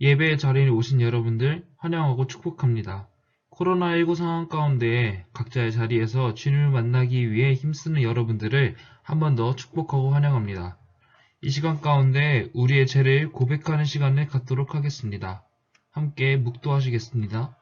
예배의 자리에 오신 여러분들 환영하고 축복합니다. 코로나19 상황 가운데 각자의 자리에서 주님을 만나기 위해 힘쓰는 여러분들을 한 번 더 축복하고 환영합니다. 이 시간 가운데 우리의 죄를 고백하는 시간을 갖도록 하겠습니다. 함께 묵도하시겠습니다.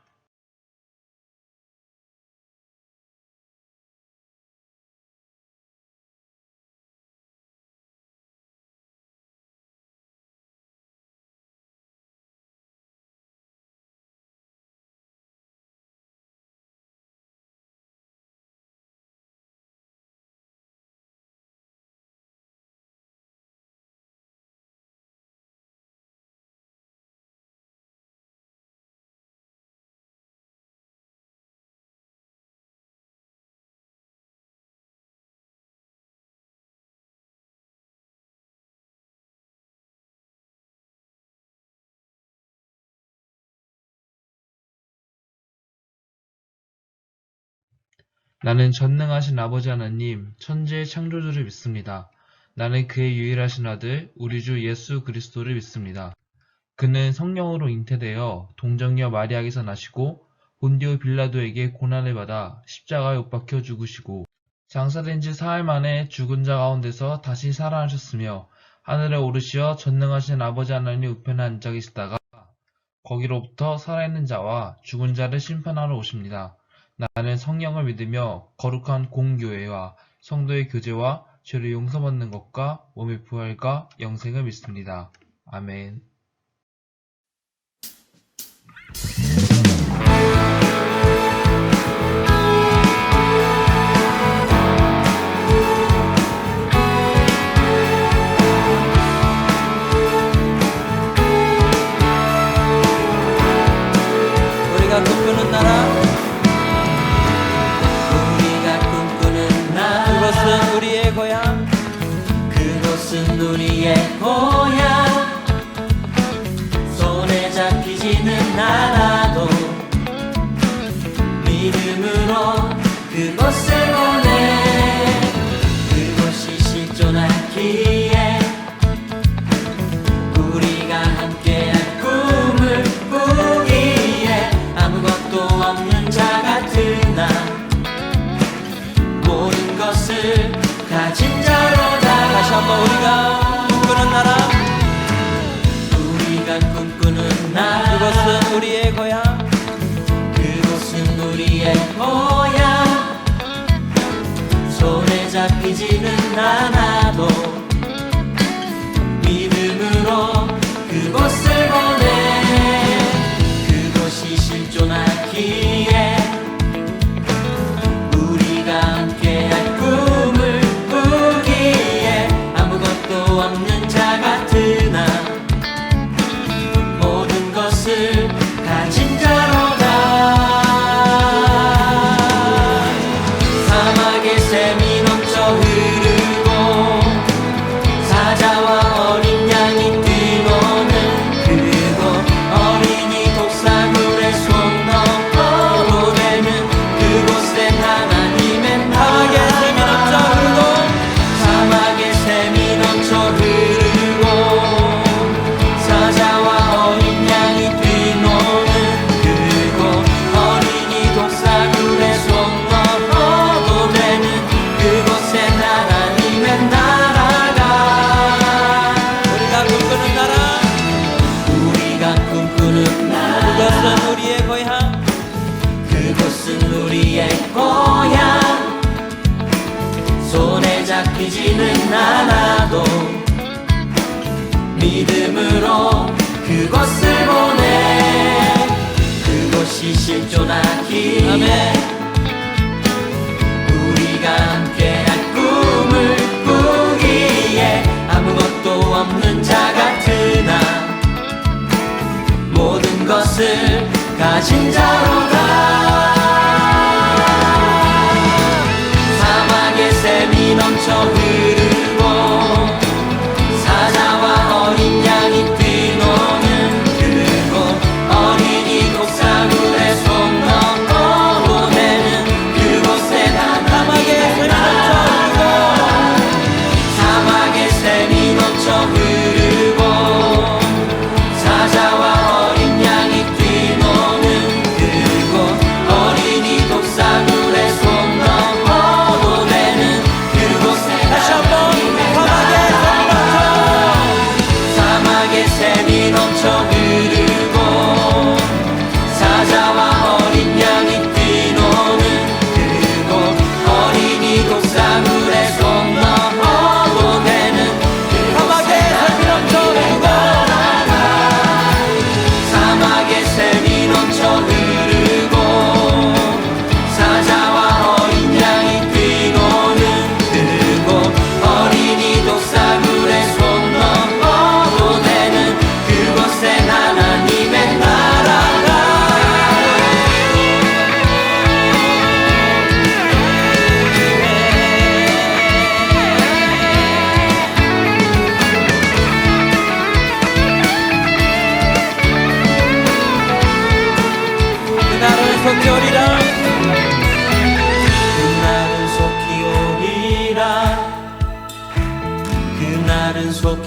나는 전능하신 아버지 하나님, 천지의 창조주를 믿습니다. 나는 그의 유일하신 아들, 우리 주 예수 그리스도를 믿습니다. 그는 성령으로 잉태되어 동정녀 마리아에게서 나시고 본디오 빌라도에게 고난을 받아 십자가에 못 박혀 죽으시고 장사된 지 사흘 만에 죽은 자 가운데서 다시 살아나셨으며 하늘에 오르시어 전능하신 아버지 하나님 우편에 앉아 계시다가 거기로부터 살아있는 자와 죽은 자를 심판하러 오십니다. 나는 성령을 믿으며 거룩한 공교회와 성도의 교제와 죄를 용서받는 것과 몸의 부활과 영생을 믿습니다. 아멘. 우리가 꿈꾸는 나라, 우리가 꿈꾸는 나라, 그곳은 우리의 고향, 그곳은 우리의 고향. 손에 잡히지는 않아도 믿음으로 그곳을 보내. 그곳이 실존하기에 우리가 함께한 꿈을 꾸기에 아무것도 없는 자 같은 나, 모든 것을 가진 자로다. 다시 한번 우리가 꿈꾸는 나라, 우리가 꿈꾸는 나라, 그곳은 우리의 고향, 그곳은 우리의 고향. 손에 잡히지는 않아도 믿음으로 그곳을 보내. 그곳이 실존하기에 우리가 함께할 꿈을 꾸기에 아무것도 없는 자 같은 나, 모든 것을 가진 자로다. 사막에 샘이 넘쳐 흐르고 사자와 어린 양이 뛰노는 그곳, 어린이 독사물에 손 넣어도 되는 그곳엔 하나님의 나라. 사막에 샘이 넘쳐 흐르고 사자와 어린 양이 뛰노는 그곳, 어린이 독사물에 손 넣어도 되는 그곳엔 하나님의 나라가. 우리가 꿈꾸는 나라, 우리가 꿈꾸는 나라, 그곳은 우리의 고향, 그곳은 우리의 고향. 손에 잡히지는 않아도 믿음으로 그곳을 보내. 그곳이 실존하기에 우리가 함께한 꿈을 꾸기에 아무것도 없는 자 같은 나, 모든 것을 가진 자로다. 사막에 샘이 넘쳐 흐르고 사자와 어린 양이 뛰노는 그곳, 어린이 독사물에 손 넣어도 되는 그곳에 하나님의 나라. 사막에 샘이 넘쳐 흐르고 사자와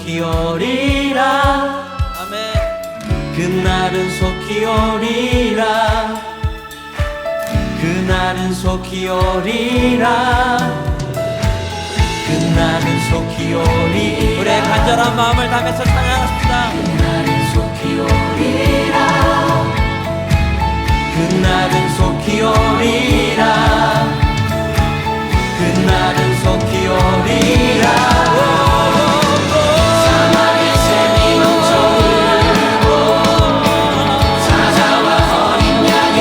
속히 오리라. 아멘. 그날은 속히 오리라. 그날은 속히 오리라. 그날은 속히 오리라. 우리의 간절한 마음을 담아서 찬양하십시다. 그날은 속히 오리라. 그날은 속히 오리라. 그날은 속히 오리라. 사막의 샘이 넘쳐 흐르고 사자와 어린 양이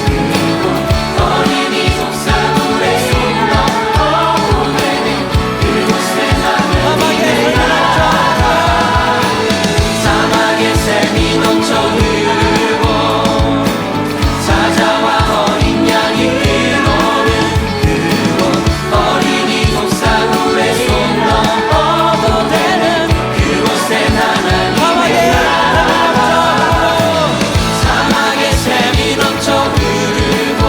그리고 어린이 속사물에 쏟아 오르는 그곳에 나는 사막의 샘이 넘쳐 흐르고 사자와 어린 양이 들어오는 그곳 어린이 속사물에 손 넘어도 되는 그곳에 하나님의 나라. 사막의 샘이 넘쳐 흐르고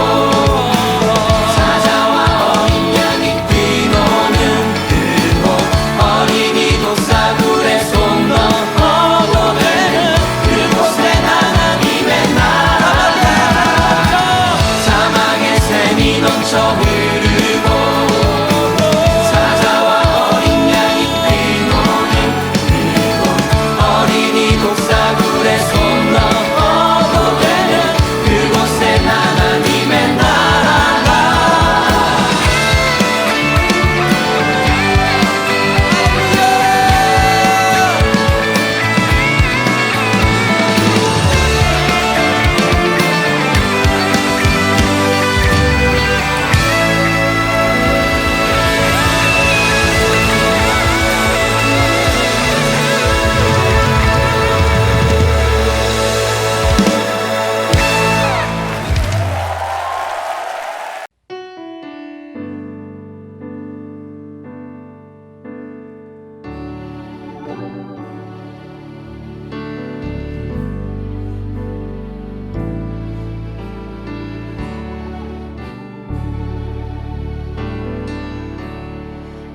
사자와 어린 양이 뛰노는 그곳 어린이 속사물에 손 넘어도 되는 그곳에 하나님의 나라. 사막의 샘이 넘쳐 흐르고 사자와 어린 양이 뛰노는 그곳 어린이 독사굴에 손 넘어도 되는 그곳에 하나님의 나라가.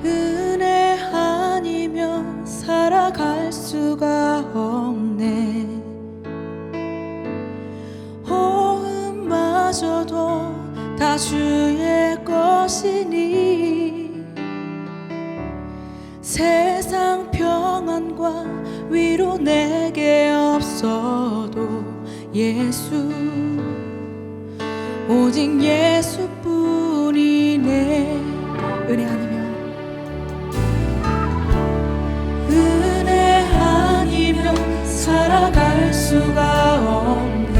은혜 아니면 살아갈 수가 없네. 호흡마저도 다 주의 것이니 세상 평안과 위로 내게 없어도 예수 오직 예수뿐이네. 은혜 아니면 은혜 아니면 살아갈 수가 없네.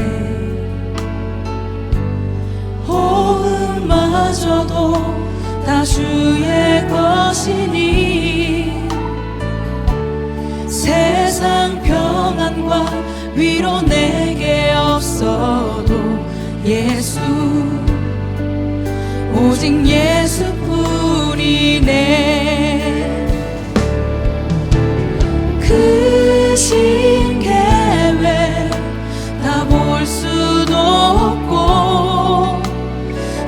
호흡마저도 다 주의 것이니 세상 평안과 위로 내게 없어도 예수 오직 예수뿐이네. 크신 계획 다 볼 수도 없고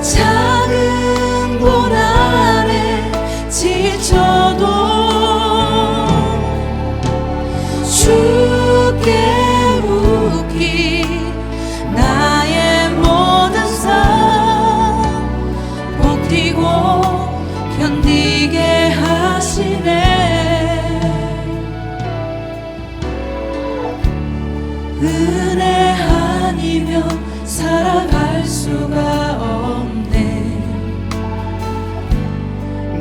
작은 고난에 지쳐도 주께 묻기 나의 모든 삶 버티고 견디게 하시네. 은혜 아니면 살아갈 수가 없네.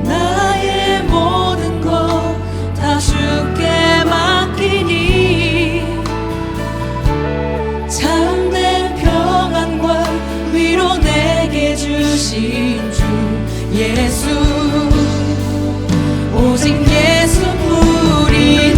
나의 모든 것 다 주께 맡기니 참된 평안과 위로 내게 주신 주 예수 오직 예수뿐이네.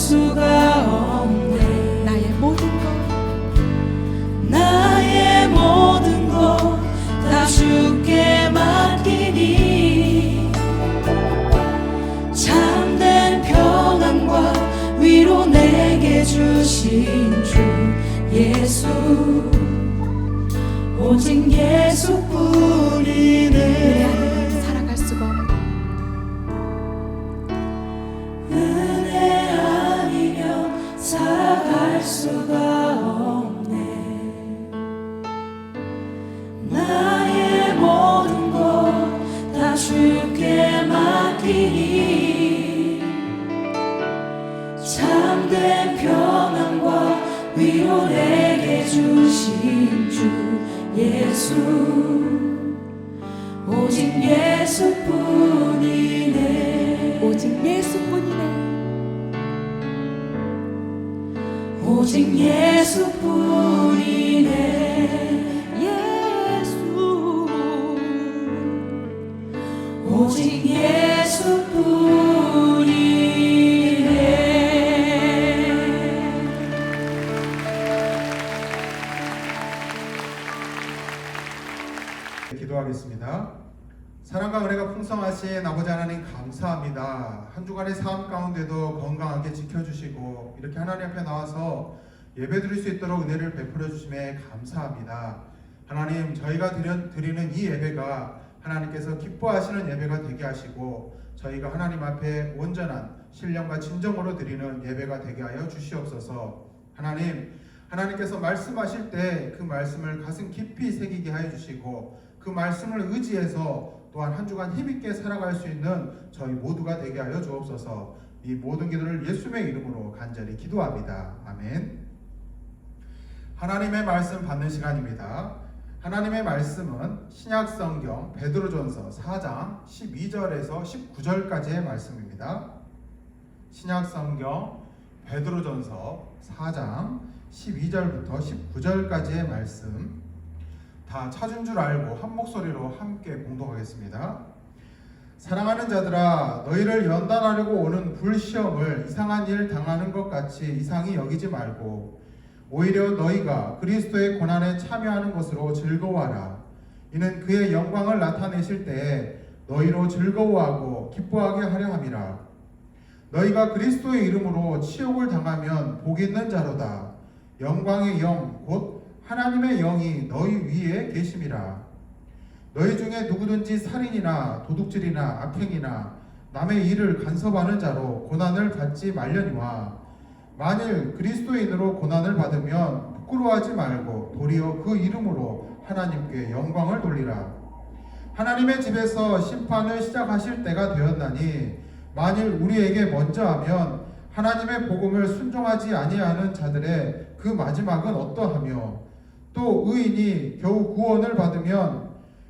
수가 없네. 나의 모든 것 나의 모든 것 다 주께 맡기니 참된 평안과 위로 내게 주신 주 예수 오직 예수뿐이네. 살아갈 수가 없네. 은혜 아니면 살아갈 수가 없네. 나의 모든 것 다 주께 맡기니 참된 평안과 위로 내게 주신 주 예수 오직 예수뿐이네. 오직 예수뿐이네. 오직 예수뿐이네. 예수 오직 예수뿐이네. 기도하겠습니다. 사랑과 은혜가 풍성하신 아버지 하나님 감사합니다. 한 주간의 삶 가운데도 건강하게 지켜주시고 이렇게 하나님 앞에 나와서 예배드릴 수 있도록 은혜를 베풀어 주심에 감사합니다. 하나님, 저희가 드리는 이 예배가 하나님께서 기뻐하시는 예배가 되게 하시고 저희가 하나님 앞에 온전한 신령과 진정으로 드리는 예배가 되게 하여 주시옵소서. 하나님께서 말씀하실 때 그 말씀을 가슴 깊이 새기게 하여 주시고 그 말씀을 의지해서 또한 한 주간 힘있게 살아갈 수 있는 저희 모두가 되게 하여 주옵소서. 이 모든 기도를 예수님의 이름으로 간절히 기도합니다. 아멘. 하나님의 말씀 받는 시간입니다. 하나님의 말씀은 신약성경 베드로전서 4장 12절에서 19절까지의 말씀입니다. 신약성경 베드로전서 4장 12절부터 19절까지의 말씀 다 찾은 줄 알고 한 목소리로 함께 공독하겠습니다. 사랑하는 자들아, 너희를 연단하려고 오는 불시험을 이상한 일 당하는 것 같이 이상히 여기지 말고 오히려 너희가 그리스도의 고난에 참여하는 것으로 즐거워하라. 이는 그의 영광을 나타내실 때에 너희로 즐거워하고 기뻐하게 하려 함이라. 너희가 그리스도의 이름으로 치욕을 당하면 복 있는 자로다. 영광의 영 곧 하나님의 영이 너희 위에 계심이라. 너희 중에 누구든지 살인이나 도둑질이나 악행이나 남의 일을 간섭하는 자로 고난을 받지 말려니와 만일 그리스도인으로 고난을 받으면 부끄러워하지 말고 도리어 그 이름으로 하나님께 영광을 돌리라. 하나님의 집에서 심판을 시작하실 때가 되었나니 만일 우리에게 먼저 하면 하나님의 복음을 순종하지 아니하는 자들의 그 마지막은 어떠하며 또 의인이 겨우 구원을 받으면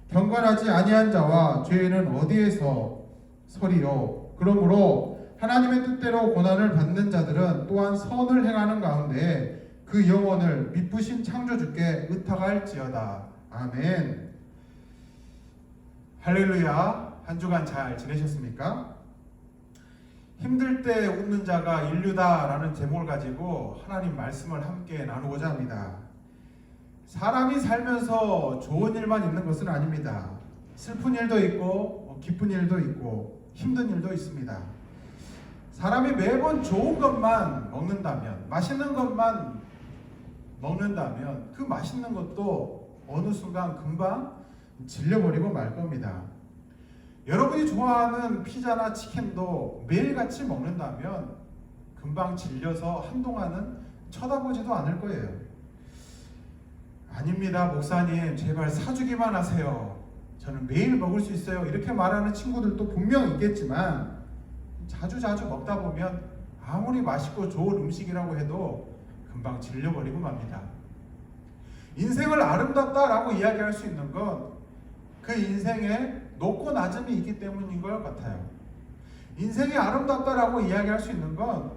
경건하지 아니한 자와 죄인은 어디에서 서리요. 그러므로 하나님의 뜻대로 고난을 받는 자들은 또한 선을 행하는 가운데 그 영혼을 미쁘신 창조주께 의탁할지어다. 아멘. 할렐루야. 한 주간 잘 지내셨습니까? 힘들 때 웃는 자가 인류다라는 제목을 가지고 하나님 말씀을 함께 나누고자 합니다. 사람이 살면서 좋은 일만 있는 것은 아닙니다. 슬픈 일도 있고 기쁜 일도 있고 힘든 일도 있습니다. 사람이 매번 좋은 것만 먹는다면, 맛있는 것만 먹는다면 그 맛있는 것도 어느 순간 금방 질려버리고 말 겁니다. 여러분이 좋아하는 피자나 치킨도 매일같이 먹는다면 금방 질려서 한동안은 쳐다보지도 않을 거예요. 아닙니다, 목사님. 제발 사주기만 하세요. 저는 매일 먹을 수 있어요. 이렇게 말하는 친구들도 분명 있겠지만 자주 먹다 보면 아무리 맛있고 좋은 음식이라고 해도 금방 질려버리고 맙니다. 인생을 아름답다라고 이야기할 수 있는 건 그 인생에 높고 낮음이 있기 때문인 것 같아요. 인생이 아름답다라고 이야기할 수 있는 건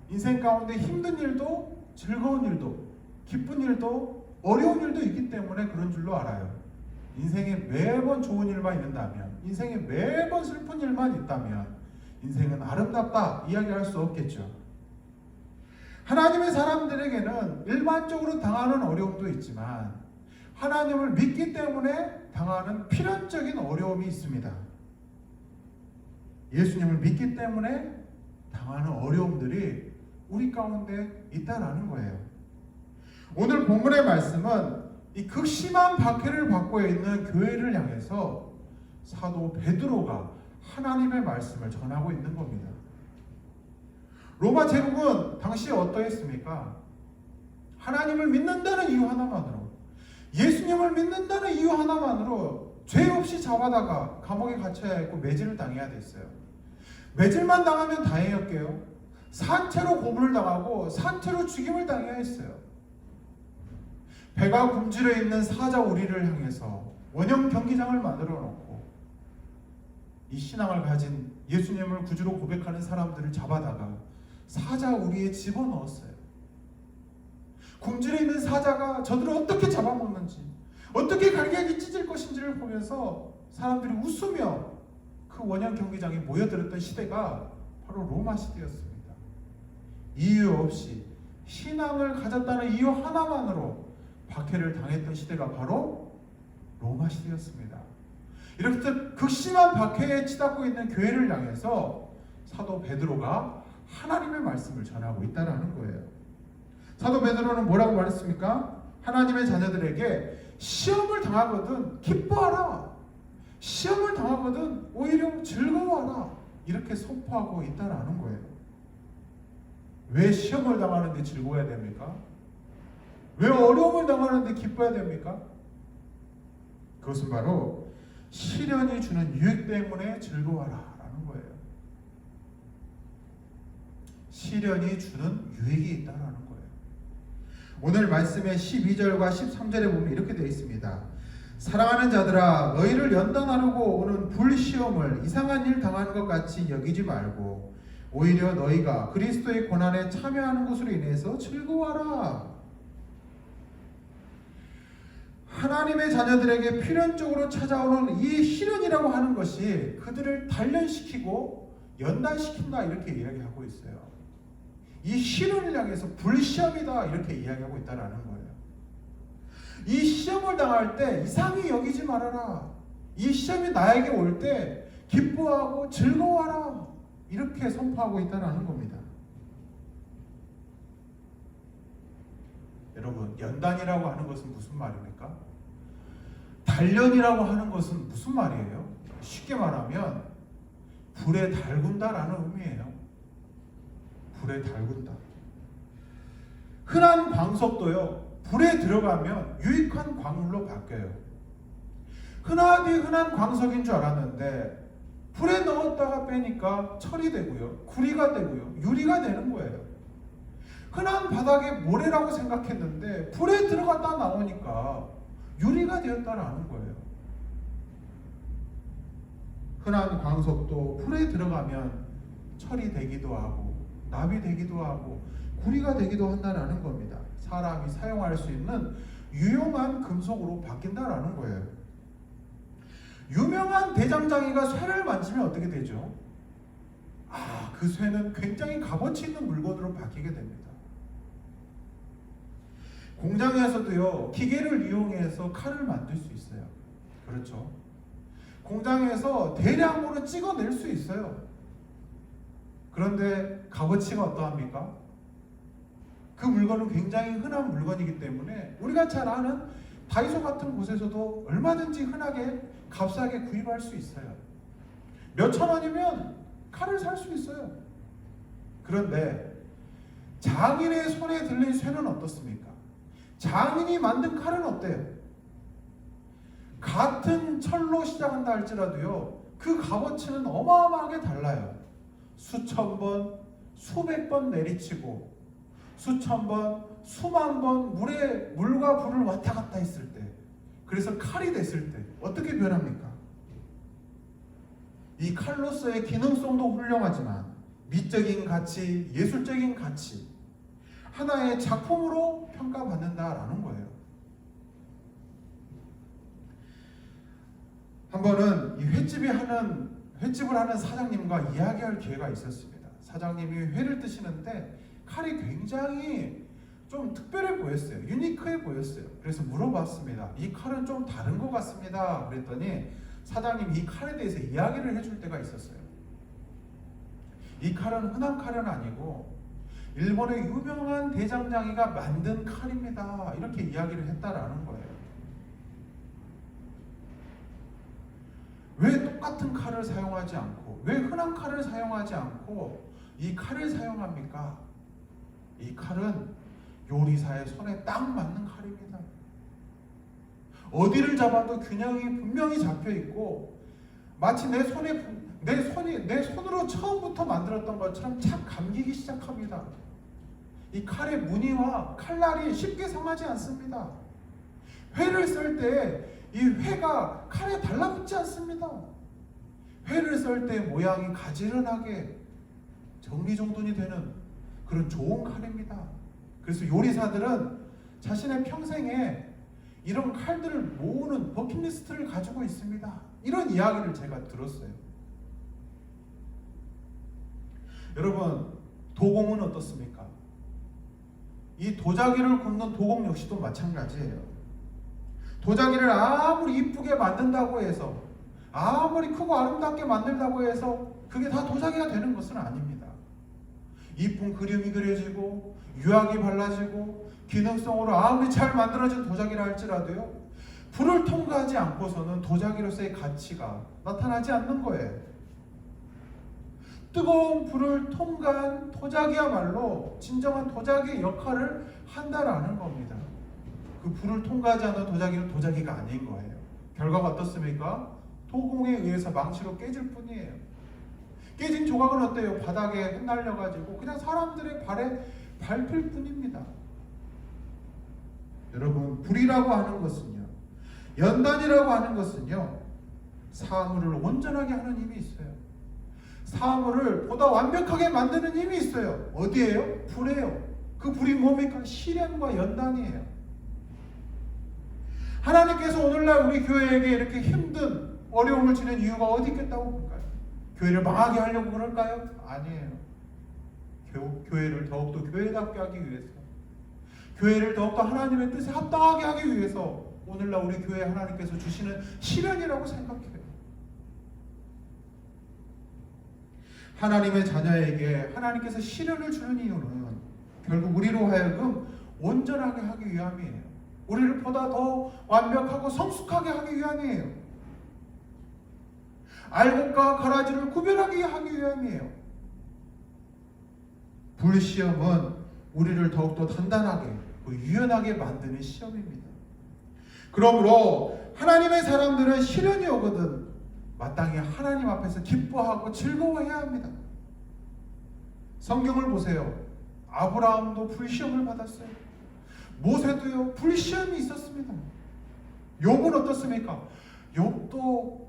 인생 가운데 힘든 일도 즐거운 일도 기쁜 일도 어려운 일도 있기 때문에 그런 줄로 알아요. 인생에 매번 좋은 일만 있는다면, 인생에 매번 슬픈 일만 있다면 인생은 아름답다 이야기할 수 없겠죠. 하나님의 사람들에게는 일반적으로 당하는 어려움도 있지만 하나님을 믿기 때문에 당하는 필연적인 어려움이 있습니다. 예수님을 믿기 때문에 당하는 어려움들이 우리 가운데 있다라는 거예요. 오늘 본문의 말씀은 이 극심한 박해를 받고 있는 교회를 향해서 사도 베드로가 하나님의 말씀을 전하고 있는 겁니다. 로마 제국은 당시에 어떠했습니까? 하나님을 믿는다는 이유 하나만으로, 예수님을 믿는다는 이유 하나만으로 죄 없이 잡아다가 감옥에 갇혀야 했고 매질을 당해야 됐어요. 매질만 당하면 다행이었게요. 산채로 고문을 당하고 산채로 죽임을 당해야 했어요. 배가 굶주려 있는 사자 우리를 향해서 원형 경기장을 만들어 놓고 이 신앙을 가진 예수님을 구주로 고백하는 사람들을 잡아다가 사자 우리에 집어넣었어요. 굶주려 있는 사자가 저들을 어떻게 잡아먹는지, 어떻게 갈기갈기 찢을 것인지를 보면서 사람들이 웃으며 그 원형 경기장에 모여들었던 시대가 바로 로마 시대였습니다. 이유 없이 신앙을 가졌다는 이유 하나만으로 박해를 당했던 시대가 바로 로마 시대였습니다. 이렇게 극심한 박해에 치닫고 있는 교회를 향해서 사도 베드로가 하나님의 말씀을 전하고 있다는 거예요. 사도 베드로는 뭐라고 말했습니까? 하나님의 자녀들에게 시험을 당하거든 기뻐하라, 시험을 당하거든 오히려 즐거워하라, 이렇게 선포하고 있다는 거예요. 왜 시험을 당하는데 즐거워야 됩니까? 왜 어려움을 당하는데 기뻐해야 됩니까? 그것은 바로 시련이 주는 유익 때문에 즐거워하라라는 거예요. 시련이 주는 유익이 있다는 거예요. 오늘 말씀의 12절과 13절에 보면 이렇게 되어 있습니다. 사랑하는 자들아, 너희를 연단하려고 오는 불시험을 이상한 일 당하는 것 같이 여기지 말고 오히려 너희가 그리스도의 고난에 참여하는 것으로 인해서 즐거워하라. 하나님의 자녀들에게 필연적으로 찾아오는 이 시련이라고 하는 것이 그들을 단련시키고 연단시킨다, 이렇게 이야기하고 있어요. 이 시련을 향해서 불시험이다, 이렇게 이야기하고 있다는 거예요. 이 시험을 당할 때 이상히 여기지 말아라. 이 시험이 나에게 올 때 기뻐하고 즐거워하라, 이렇게 선포하고 있다는 겁니다. 여러분, 연단이라고 하는 것은 무슨 말입니까? 단련이라고 하는 것은 무슨 말이에요? 쉽게 말하면 불에 달군다라는 의미예요. 불에 달군다. 흔한 광석도요, 불에 들어가면 유익한 광물로 바뀌어요. 흔한 광석인 줄 알았는데 불에 넣었다가 빼니까 철이 되고요, 구리가 되고요, 유리가 되는 거예요. 흔한 바닥의 모래라고 생각했는데 불에 들어갔다 나오니까 유리가 되었다라는 거예요. 흔한 광석도 불에 들어가면 철이 되기도 하고 납이 되기도 하고 구리가 되기도 한다는 겁니다. 사람이 사용할 수 있는 유용한 금속으로 바뀐다라는 거예요. 유명한 대장장이가 쇠를 만지면 어떻게 되죠? 그 쇠는 굉장히 값어치 있는 물건으로 바뀌게 됩니다. 공장에서도요, 기계를 이용해서 칼을 만들 수 있어요. 그렇죠? 공장에서 대량으로 찍어낼 수 있어요. 그런데 값어치가 어떠합니까? 그 물건은 굉장히 흔한 물건이기 때문에 우리가 잘 아는 다이소 같은 곳에서도 얼마든지 흔하게 값싸게 구입할 수 있어요. 몇천 원이면 칼을 살 수 있어요. 그런데 장인의 손에 들린 쇠는 어떻습니까? 장인이 만든 칼은 어때요? 같은 철로 시작한다 할지라도요, 그 값어치는 어마어마하게 달라요. 수천 번, 수백 번 내리치고 수천 번, 수만 번 물과 불을 왔다 갔다 했을 때, 그래서 칼이 됐을 때 어떻게 변합니까? 이 칼로서의 기능성도 훌륭하지만 미적인 가치, 예술적인 가치, 하나의 작품으로 평가받는다라는 거예요. 한 번은 이 횟집을 하는 사장님과 이야기할 기회가 있었습니다. 사장님이 회를 뜨시는데 칼이 굉장히 좀 특별해 보였어요. 유니크해 보였어요. 그래서 물어봤습니다. 이 칼은 좀 다른 것 같습니다. 그랬더니 사장님이 이 칼에 대해서 이야기를 해줄 때가 있었어요. 이 칼은 흔한 칼은 아니고 일본의 유명한 대장장이가 만든 칼입니다. 이렇게 이야기를 했다라는 거예요. 왜 똑같은 칼을 사용하지 않고, 왜 흔한 칼을 사용하지 않고 이 칼을 사용합니까? 이 칼은 요리사의 손에 딱 맞는 칼입니다. 어디를 잡아도 균형이 분명히 잡혀 있고, 마치 내 손으로 처음부터 만들었던 것처럼 착 감기기 시작합니다. 이 칼의 무늬와 칼날이 쉽게 상하지 않습니다. 회를 썰 때 이 회가 칼에 달라붙지 않습니다. 회를 썰 때 모양이 가지런하게 정리정돈이 되는 그런 좋은 칼입니다. 그래서 요리사들은 자신의 평생에 이런 칼들을 모으는 버킷리스트를 가지고 있습니다. 이런 이야기를 제가 들었어요. 여러분, 도공은 어떻습니까? 이 도자기를 굽는 도공 역시도 마찬가지예요. 도자기를 아무리 이쁘게 만든다고 해서, 아무리 크고 아름답게 만들다고 해서 그게 다 도자기가 되는 것은 아닙니다. 이쁜 그림이 그려지고 유화기 발라지고 기능성으로 아무리 잘 만들어진 도자기라 할지라도요, 불을 통과하지 않고서는 도자기로서의 가치가 나타나지 않는 거예요. 뜨거운 불을 통과한 도자기야말로 진정한 도자기의 역할을 한다라는 겁니다. 그 불을 통과하지 않는 도자기는 도자기가 아닌 거예요. 결과가 어떻습니까? 도공에 의해서 망치로 깨질 뿐이에요. 깨진 조각은 어때요? 바닥에 흩날려가지고 그냥 사람들의 발에 밟힐 뿐입니다. 여러분, 불이라고 하는 것은요, 연단이라고 하는 것은요, 사물을 온전하게 하는 힘이 있어요. 사물을 보다 완벽하게 만드는 힘이 있어요. 어디예요? 불이에요. 그 불이 뭡니까? 시련과 연단이에요. 하나님께서 오늘날 우리 교회에게 이렇게 힘든 어려움을 주는 이유가 어디 있겠다고 볼까요? 교회를 망하게 하려고 그럴까요? 아니에요. 교회를 더욱더 교회답게 하기 위해서, 교회를 더욱더 하나님의 뜻에 합당하게 하기 위해서 오늘날 우리 교회에 하나님께서 주시는 시련이라고 생각해요. 하나님의 자녀에게 하나님께서 시련을 주는 이유는 결국 우리로 하여금 온전하게 하기 위함이에요. 우리를 보다 더 완벽하고 성숙하게 하기 위함이에요. 알곡과 가라지를 구별하게 하기 위함이에요. 불시험은 우리를 더욱더 단단하게, 유연하게 만드는 시험입니다. 그러므로 하나님의 사람들은 시련이 오거든 마땅히 하나님 앞에서 기뻐하고 즐거워해야 합니다. 성경을 보세요. 아브라함도 불시험을 받았어요. 모세도요, 불시험이 있었습니다. 욥은 어떻습니까? 욥도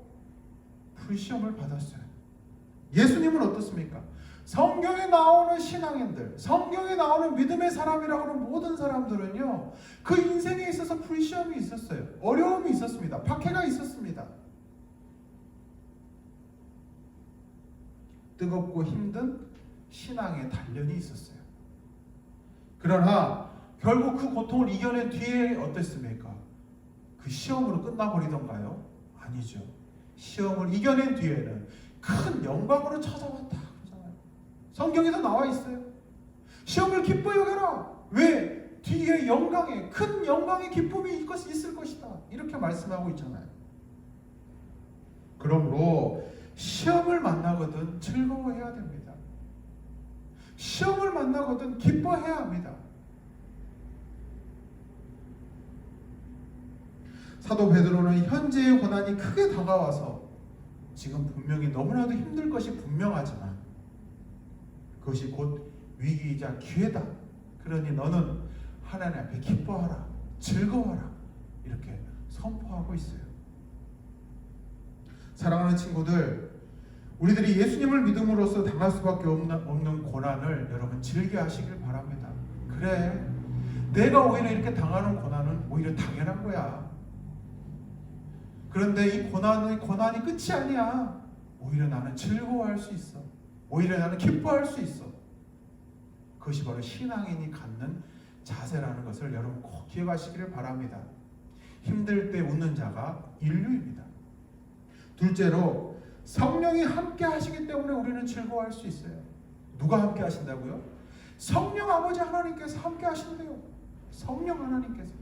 불시험을 받았어요. 예수님은 어떻습니까? 성경에 나오는 신앙인들, 성경에 나오는 믿음의 사람이라고 하는 모든 사람들은요, 그 인생에 있어서 불시험이 있었어요. 어려움이 있었습니다. 박해가 있었습니다. 뜨겁고 힘든 신앙의 단련이 있었어요. 그러나 결국 그 고통을 이겨낸 뒤에 어땠습니까? 그 시험으로 끝나버리던가요? 아니죠. 시험을 이겨낸 뒤에는 큰 영광으로 찾아왔다. 성경에서 나와 있어요. 시험을 기뻐 여겨라. 왜? 뒤에 영광에, 큰 영광의 기쁨이 있을 것이다. 이렇게 말씀하고 있잖아요. 그러므로 시험을 만나거든 즐거워해야 됩니다. 시험을 만나거든 기뻐해야 합니다. 사도 베드로는 현재의 고난이 크게 다가와서 지금 분명히 너무나도 힘들 것이 분명하지만 그것이 곧 위기이자 기회다. 그러니 너는 하나님 앞에 기뻐하라, 즐거워하라, 이렇게 선포하고 있어요. 사랑하는 친구들, 우리들이 예수님을 믿음으로써 당할 수밖에 없는 고난을 여러분 즐겨하시길 바랍니다. 그래, 내가 오히려 이렇게 당하는 고난은 오히려 당연한 거야. 그런데 이 고난이 끝이 아니야. 오히려 나는 즐거워할 수 있어. 오히려 나는 기뻐할 수 있어. 그것이 바로 신앙인이 갖는 자세라는 것을 여러분 꼭 기억하시기를 바랍니다. 힘들 때 웃는 자가 인류입니다. 둘째로 성령이 함께 하시기 때문에 우리는 즐거워할 수 있어요. 누가 함께 하신다고요? 성령 아버지 하나님께서 함께 하신대요. 성령 하나님께서.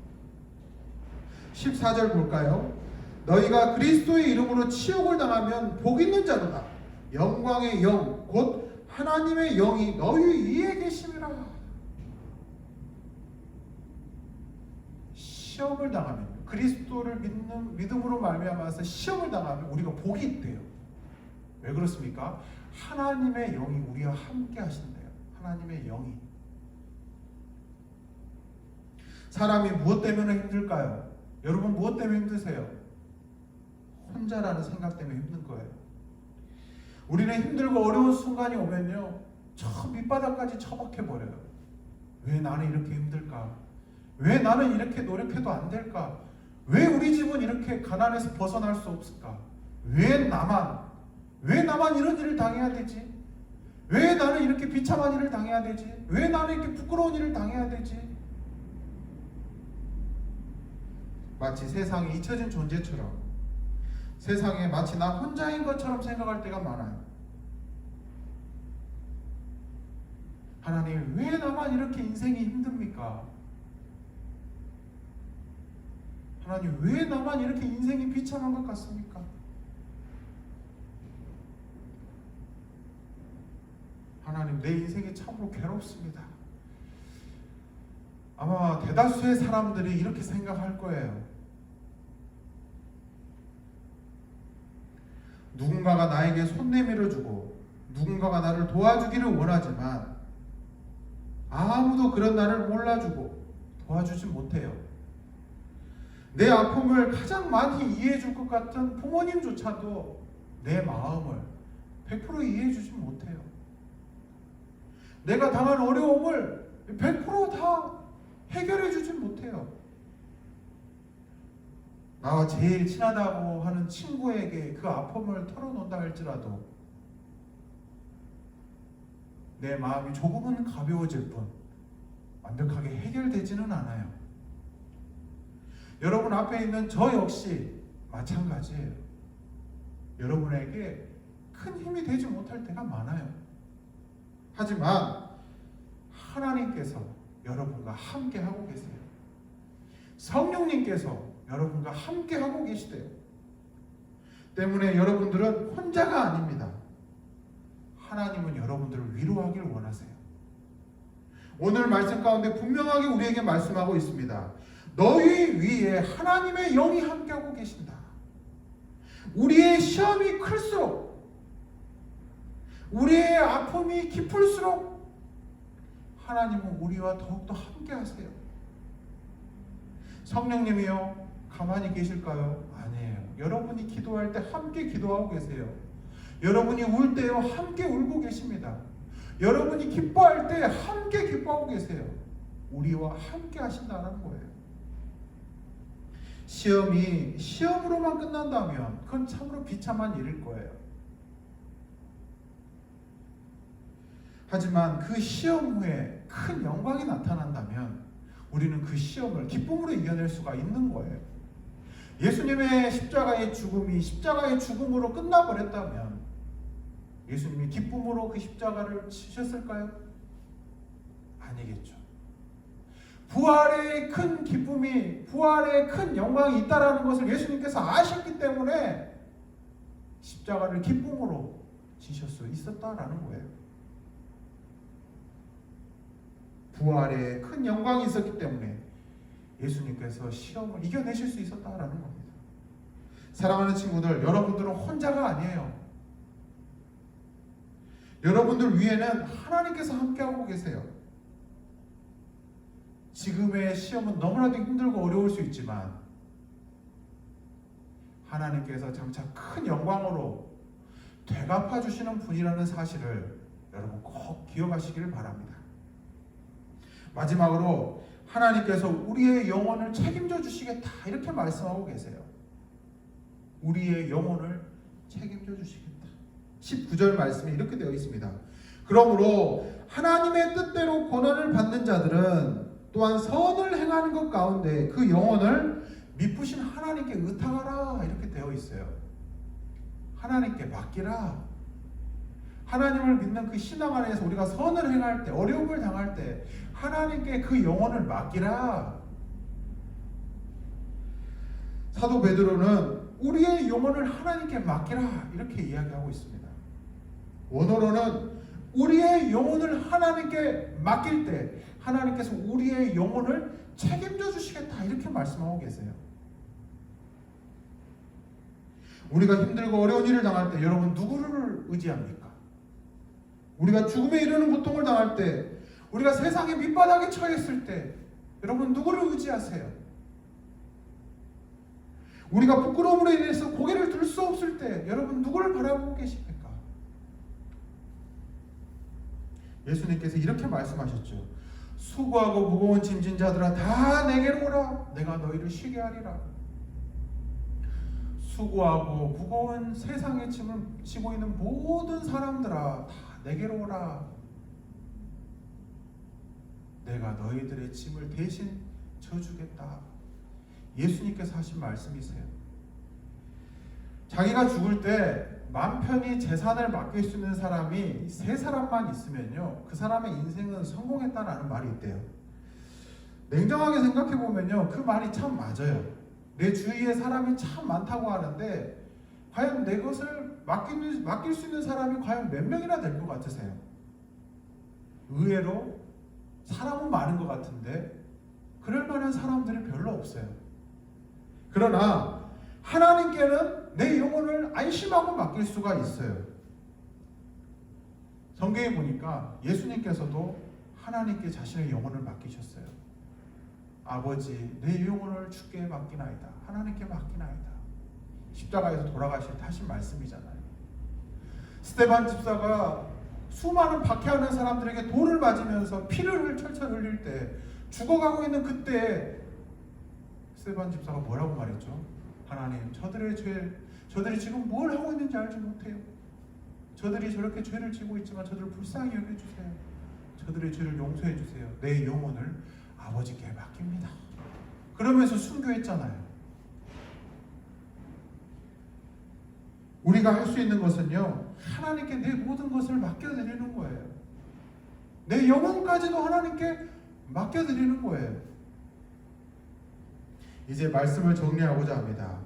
14절 볼까요? 너희가 그리스도의 이름으로 치욕을 당하면 복 있는 자로다. 영광의 영 곧 하나님의 영이 너희 위에 계심이라. 시험을 당하면, 그리스도를 믿음으로 말미암아서 시험을 당하면 우리가 복이 있대요. 왜 그렇습니까? 하나님의 영이 우리와 함께 하신대요. 하나님의 영이. 사람이 무엇 때문에 힘들까요? 여러분 무엇 때문에 힘드세요? 혼자라는 생각 때문에 힘든 거예요. 우리는 힘들고 어려운 순간이 오면요, 저 밑바닥까지 처박혀버려요. 왜 나는 이렇게 힘들까? 왜 나는 이렇게 노력해도 안 될까? 왜 우리 집은 이렇게 가난해서 벗어날 수 없을까? 왜 나만 이런 일을 당해야 되지? 왜 나는 이렇게 비참한 일을 당해야 되지? 왜 나는 이렇게 부끄러운 일을 당해야 되지? 마치 세상에 잊혀진 존재처럼, 세상에 마치 나 혼자인 것처럼 생각할 때가 많아요. 하나님, 왜 나만 이렇게 인생이 힘듭니까? 하나님, 왜 나만 이렇게 인생이 비참한 것 같습니까? 하나님, 내 인생이 참으로 괴롭습니다. 아마 대다수의 사람들이 이렇게 생각할 거예요. 누군가가 나에게 손 내밀어주고 누군가가 나를 도와주기를 원하지만 아무도 그런 나를 몰라주고 도와주지 못해요. 내 아픔을 가장 많이 이해해 줄 것 같은 부모님조차도 내 마음을 100% 이해해 주지 못해요. 내가 당한 어려움을 100% 다 해결해 주지 못해요. 나와 제일 친하다고 하는 친구에게 그 아픔을 털어놓는다 할지라도 내 마음이 조금은 가벼워질 뿐 완벽하게 해결되지는 않아요. 여러분 앞에 있는 저 역시 마찬가지예요. 여러분에게 큰 힘이 되지 못할 때가 많아요. 하지만 하나님께서 여러분과 함께 하고 계세요. 성령님께서 여러분과 함께 하고 계시대요. 때문에 여러분들은 혼자가 아닙니다. 하나님은 여러분들을 위로하길 원하세요. 오늘 말씀 가운데 분명하게 우리에게 말씀하고 있습니다. 너희 위에 하나님의 영이 함께하고 계신다. 우리의 시험이 클수록, 우리의 아픔이 깊을수록 하나님은 우리와 더욱더 함께하세요. 성령님이요, 가만히 계실까요? 아니에요. 여러분이 기도할 때 함께 기도하고 계세요. 여러분이 울 때요, 함께 울고 계십니다. 여러분이 기뻐할 때 함께 기뻐하고 계세요. 우리와 함께 하신다는 거예요. 시험이 시험으로만 끝난다면 그건 참으로 비참한 일일 거예요. 하지만 그 시험 후에 큰 영광이 나타난다면 우리는 그 시험을 기쁨으로 이겨낼 수가 있는 거예요. 예수님의 십자가의 죽음이 십자가의 죽음으로 끝나버렸다면 예수님이 기쁨으로 그 십자가를 치셨을까요? 아니겠죠. 부활의 큰 기쁨이, 부활의 큰 영광이 있다라는 것을 예수님께서 아셨기 때문에 십자가를 기쁨으로 지실 수 있었다라는 거예요. 부활의 큰 영광이 있었기 때문에 예수님께서 시험을 이겨내실 수 있었다라는 겁니다. 사랑하는 친구들, 여러분들은 혼자가 아니에요. 여러분들 위에는 하나님께서 함께하고 계세요. 지금의 시험은 너무나도 힘들고 어려울 수 있지만 하나님께서 장차 큰 영광으로 되갚아 주시는 분이라는 사실을 여러분 꼭 기억하시기를 바랍니다. 마지막으로 하나님께서 우리의 영혼을 책임져 주시겠다 이렇게 말씀하고 계세요. 우리의 영혼을 책임져 주시겠다. 19절 말씀에 이렇게 되어 있습니다. 그러므로 하나님의 뜻대로 고난을 받는 자들은 또한 선을 행하는 것 가운데 그 영혼을 미쁘신 하나님께 의탁하라 이렇게 되어 있어요. 하나님께 맡기라. 하나님을 믿는 그 신앙 안에서 우리가 선을 행할 때, 어려움을 당할 때 하나님께 그 영혼을 맡기라. 사도 베드로는 우리의 영혼을 하나님께 맡기라 이렇게 이야기하고 있습니다. 원어로는 우리의 영혼을 하나님께 맡길 때 하나님께서 우리의 영혼을 책임져 주시겠다 이렇게 말씀하고 계세요. 우리가 힘들고 어려운 일을 당할 때 여러분 누구를 의지합니까? 우리가 죽음에 이르는 고통을 당할 때, 우리가 세상의 밑바닥에 처했을 때 여러분 누구를 의지하세요? 우리가 부끄러움으로 인해서 고개를 들 수 없을 때 여러분 누구를 바라보고 계십니까? 예수님께서 이렇게 말씀하셨죠. 수고하고 무거운 짐진 자들아 다 내게로 오라. 내가 너희를 쉬게 하리라. 수고하고 무거운 세상의 짐을 지고 있는 모든 사람들아 다 내게로 오라. 내가 너희들의 짐을 대신 져주겠다. 예수님께서 하신 말씀이세요. 자기가 죽을 때 맘 편히 재산을 맡길 수 있는 사람이 세 사람만 있으면요, 그 사람의 인생은 성공했다라는 말이 있대요. 냉정하게 생각해 보면요, 그 말이 참 맞아요. 내 주위에 사람이 참 많다고 하는데 과연 내 것을 맡길 수 있는 사람이 과연 몇 명이나 될 것 같으세요? 의외로 사람은 많은 것 같은데 그럴 만한 사람들이 별로 없어요. 그러나 하나님께는 내 영혼을 안심하고 맡길 수가 있어요. 성경에 보니까 예수님께서도 하나님께 자신의 영혼을 맡기셨어요. 아버지, 내 영혼을 주께 맡기나이다. 하나님께 맡기나이다. 십자가에서 돌아가실 때 하신 말씀이잖아요. 스데반 집사가 수많은 박해하는 사람들에게 돌을 맞으면서 피를 철철 흘릴 때, 죽어가고 있는 그때 스데반 집사가 뭐라고 말했죠? 하나님, 저들이 지금 뭘 하고 있는지 알지 못해요. 저들이 저렇게 죄를 지고 있지만 저들을 불쌍히 여겨주세요. 저들의 죄를 용서해 주세요. 내 영혼을 아버지께 맡깁니다. 그러면서 순교했잖아요. 우리가 할 수 있는 것은요, 하나님께 내 모든 것을 맡겨드리는 거예요. 내 영혼까지도 하나님께 맡겨드리는 거예요. 이제 말씀을 정리하고자 합니다.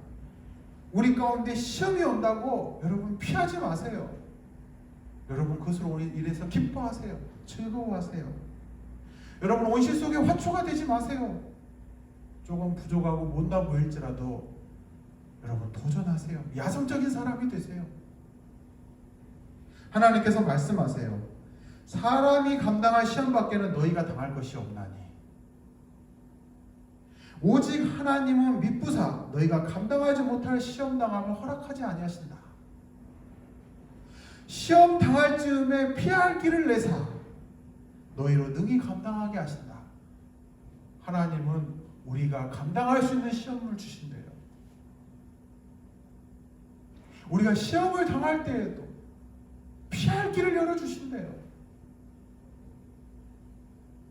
우리 가운데 시험이 온다고 여러분 피하지 마세요. 여러분 그것으로 인해서 기뻐하세요. 즐거워하세요. 여러분 온실 속에 화초가 되지 마세요. 조금 부족하고 못나 보일지라도 여러분 도전하세요. 야성적인 사람이 되세요. 하나님께서 말씀하세요. 사람이 감당할 시험 밖에는 너희가 당할 것이 없나니 오직 하나님은 미쁘사 너희가 감당하지 못할 시험 당함을 허락하지 아니하신다. 시험 당할 즈음에 피할 길을 내사 너희로 능히 감당하게 하신다. 하나님은 우리가 감당할 수 있는 시험을 주신대요. 우리가 시험을 당할 때에도 피할 길을 열어주신대요.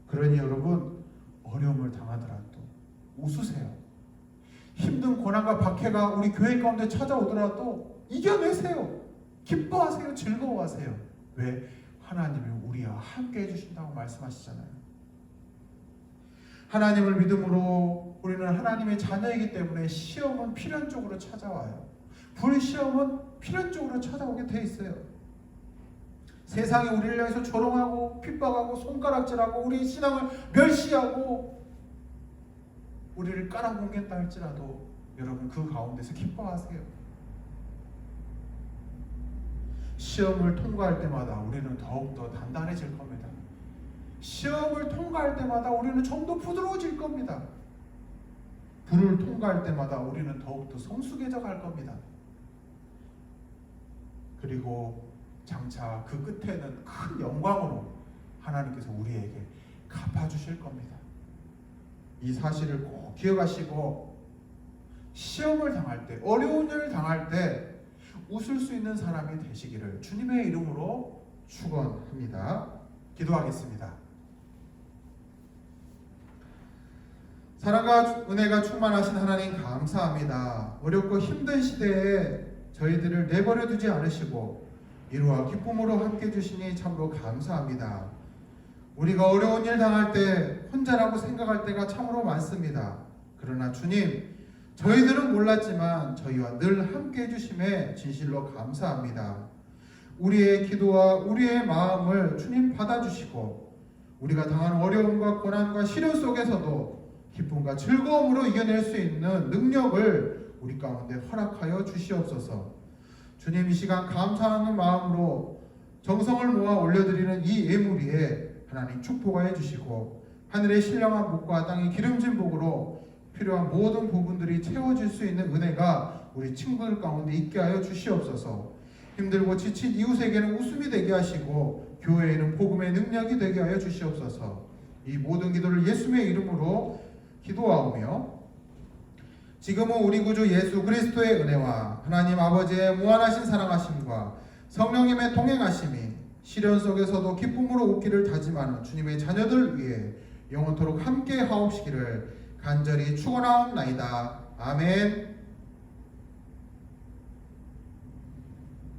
그러니 여러분 어려움을 당하더라도 웃으세요. 힘든 고난과 박해가 우리 교회 가운데 찾아오더라도 이겨내세요. 기뻐하세요. 즐거워하세요. 왜? 하나님이 우리와 함께 해주신다고 말씀하시잖아요. 하나님을 믿음으로 우리는 하나님의 자녀이기 때문에 시험은 필연적으로 찾아와요. 불시험은 필연적으로 찾아오게 돼 있어요. 세상이 우리를 향해서 조롱하고 핍박하고 손가락질하고 우리의 신앙을 멸시하고 우리를 깔아뭉갠다 할지라도 여러분 그 가운데서 기뻐하세요. 시험을 통과할 때마다 우리는 더욱더 단단해질 겁니다. 시험을 통과할 때마다 우리는 좀 더 부드러워질 겁니다. 불을 통과할 때마다 우리는 더욱더 성숙해져 갈 겁니다. 그리고 장차 그 끝에는 큰 영광으로 하나님께서 우리에게 갚아주실 겁니다. 이 사실을 꼭 기억하시고 시험을 당할 때, 어려운 일을 당할 때 웃을 수 있는 사람이 되시기를 주님의 이름으로 축원합니다. 기도하겠습니다. 사랑과 은혜가 충만하신 하나님 감사합니다. 어렵고 힘든 시대에 저희들을 내버려 두지 않으시고 위로와 기쁨으로 함께 주시니 참으로 감사합니다. 우리가 어려운 일 당할 때 혼자라고 생각할 때가 참으로 많습니다. 그러나 주님, 저희들은 몰랐지만 저희와 늘 함께 해주심에 진실로 감사합니다. 우리의 기도와 우리의 마음을 주님 받아주시고 우리가 당하는 어려움과 고난과 시련 속에서도 기쁨과 즐거움으로 이겨낼 수 있는 능력을 우리 가운데 허락하여 주시옵소서. 주님, 이 시간 감사하는 마음으로 정성을 모아 올려드리는 이 예물 위에 하나님 축복하여 주시고 하늘의 신령한 복과 땅의 기름진 복으로 필요한 모든 부분들이 채워질 수 있는 은혜가 우리 친구들 가운데 있게 하여 주시옵소서. 힘들고 지친 이웃에게는 웃음이 되게 하시고 교회에는 복음의 능력이 되게 하여 주시옵소서. 이 모든 기도를 예수님의 이름으로 기도하오며 지금은 우리 구주 예수 그리스도의 은혜와 하나님 아버지의 무한하신 사랑하심과 성령님의 동행하심이 시련 속에서도 기쁨으로 웃기를 다짐하는 주님의 자녀들 위해 영원토록 함께 하옵시기를 간절히 축원하옵나이다. 아멘.